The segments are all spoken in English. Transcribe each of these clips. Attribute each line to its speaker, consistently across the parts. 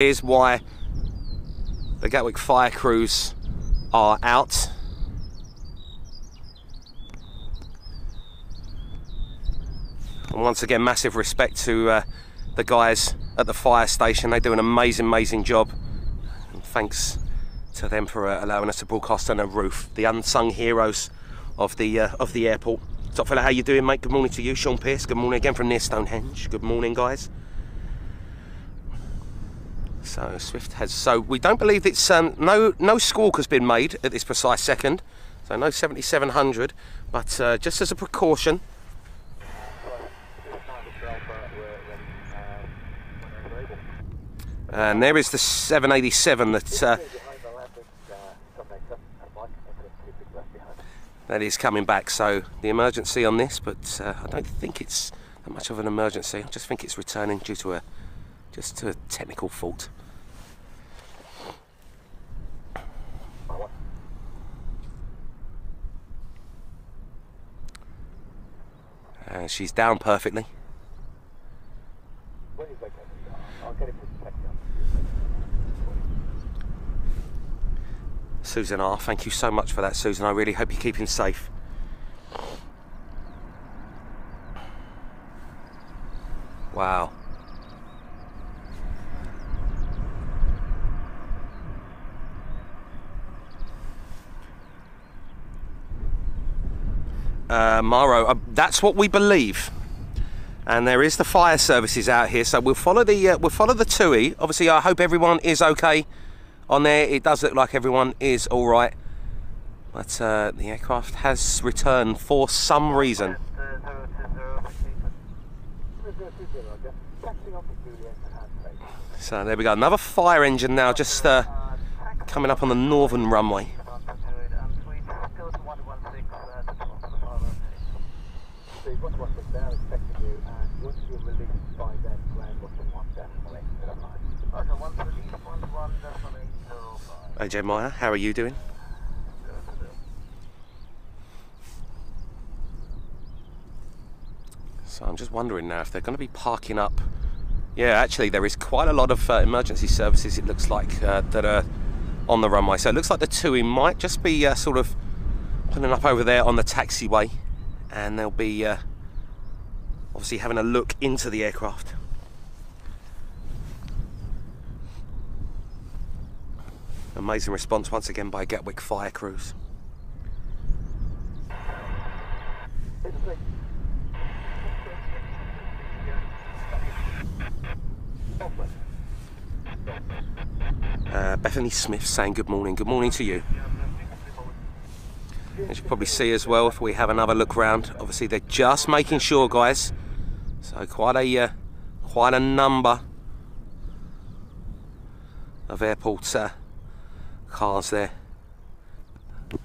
Speaker 1: Here's why the G-TUIC fire crews are out. And once again, massive respect to the guys at the fire station. They do an amazing job. And thanks to them for allowing us to broadcast on a roof. The unsung heroes of the airport. Top fella, how you doing, mate? Good morning to you, Sean Pearce. Good morning again from near Stonehenge. Good morning, guys. So Swift has. So we don't believe it's no squawk has been made at this precise second. So no 7700, but just as a precaution. And there is the 787 that that is coming back. So the emergency on this, but I don't think it's that much of an emergency. I just think it's returning due to a technical fault. She's down perfectly. Susan R, thank you so much for that, Susan. I really hope you're keeping safe. Wow. Maro, that's what we believe, and there is the fire services out here, so we'll follow the TUI. Obviously, I hope everyone is okay on there. It does look like everyone is all right, but the aircraft has returned for some reason. So there we go, another fire engine now, just coming up on the northern runway. AJ Meyer, how are you doing? So I'm just wondering now if they're going to be parking up. Yeah, actually there is quite a lot of emergency services, it looks like, that are on the runway. So it looks like the TUI might just be sort of pulling up over there on the taxiway, and they'll be obviously having a look into the aircraft. Amazing response once again by G-TUIC fire crews. Bethany Smith saying good morning. Good morning to you. As you probably see as well, if we have another look round, obviously they're just making sure, guys. So quite a number of airport cars there,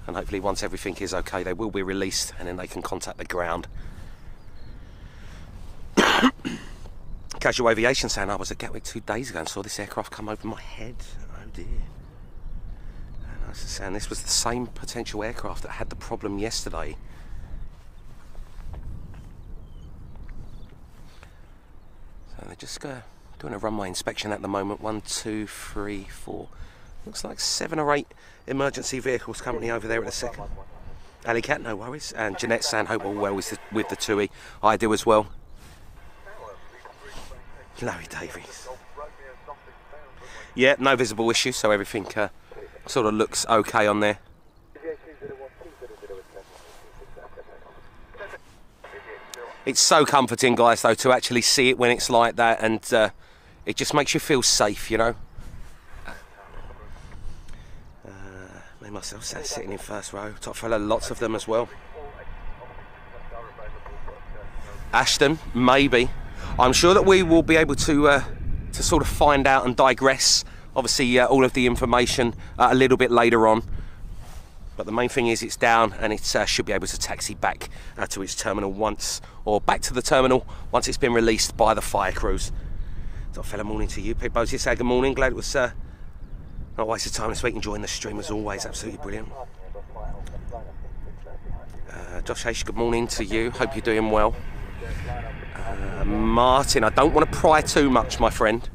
Speaker 1: and hopefully once everything is okay, they will be released, and then they can contact the ground. Casual Aviation saying I was at G-TUIC 2 days ago and saw this aircraft come over my head. Oh dear. And I was saying this was the same potential aircraft that had the problem yesterday. So they're just doing a runway inspection at the moment. 1, 2, 3, 4. Looks like 7 or 8 emergency vehicles currently over there at the second. Ali Cat, no worries. And Jeanette saying hope all well with the TUI. I do as well. Larry Davies. Yeah, no visible issues, so everything sort of looks okay on there. It's so comforting, guys, though, to actually see it when it's like that, and it just makes you feel safe, you know. Me myself sitting in first row. Top fella, lots of them as well. Ashton, maybe. I'm sure that we will be able to sort of find out and digress, obviously, all of the information a little bit later on. But the main thing is it's down, and it should be able to taxi back to its terminal once, or back to the terminal once it's been released by the fire crews. Top fella, morning to you. Pete Bosey, say good morning. Glad it was not wasted time this week, enjoying the stream as always, absolutely brilliant. Josh H, good morning to you, hope you're doing well. Martin, I don't want to pry too much, my friend.